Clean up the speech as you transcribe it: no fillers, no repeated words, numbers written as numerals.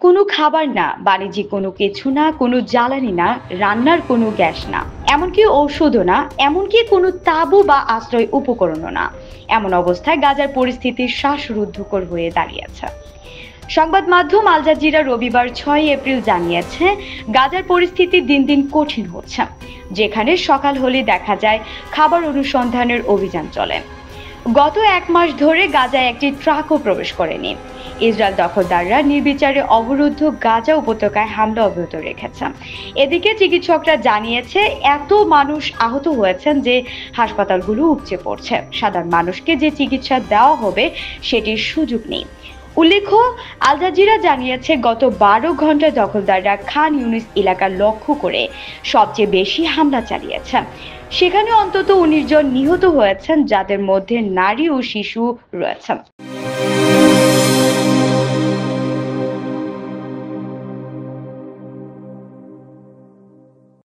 কোনো খাবার না, বাণিজ্যিক কোনো কিছু না, কোনো জ্বালানি না, রান্নার কোনো গ্যাস না, এমনকি ঔষধও না, এমনকি কোনো তাঁবু বা আশ্রয় উপকরণও না। এমন অবস্থায় গাজার পরিস্থিতি শ্বাসরুদ্ধকর হয়ে দাঁড়িয়েছে। সংবাদ মাধ্যম আল জাজিরা রবিবার 6 এপ্রিল জানিয়েছে, গাজার পরিস্থিতি দিন দিন কঠিন হচ্ছে। যেখানে সকাল হলে দেখা যায় খাবার অনুসন্ধানের অভিযান চলে। গত 1 মাস ধরে গাজায় একটি ট্রাকও প্রবেশ করেনি। ইসরায়েল দখলদাররা নির্বিচারে অবরুদ্ধ গাজা উপত্যকায় হামলা অব্যাহত রেখেছে। এদিকে চিকিৎসকরা জানিয়েছে, এত মানুষ আহত হয়েছেন যে হাসপাতালগুলো উপচে পড়ছে। সাধারণ মানুষকে যে চিকিৎসা দেওয়া হবে সেটির সুযোগ নেই। উল্লেখ্য, আল জাজিরা জানিয়েছে, গত 12 ঘন্টায় দখলদাররা খান ইউনিস এলাকা লক্ষ্য করে সবচেয়ে বেশি হামলা চালিয়েছে। সেখানে অন্তত 19 জন নিহত হয়েছেন, যাদের মধ্যে নারী ও শিশু রয়েছে।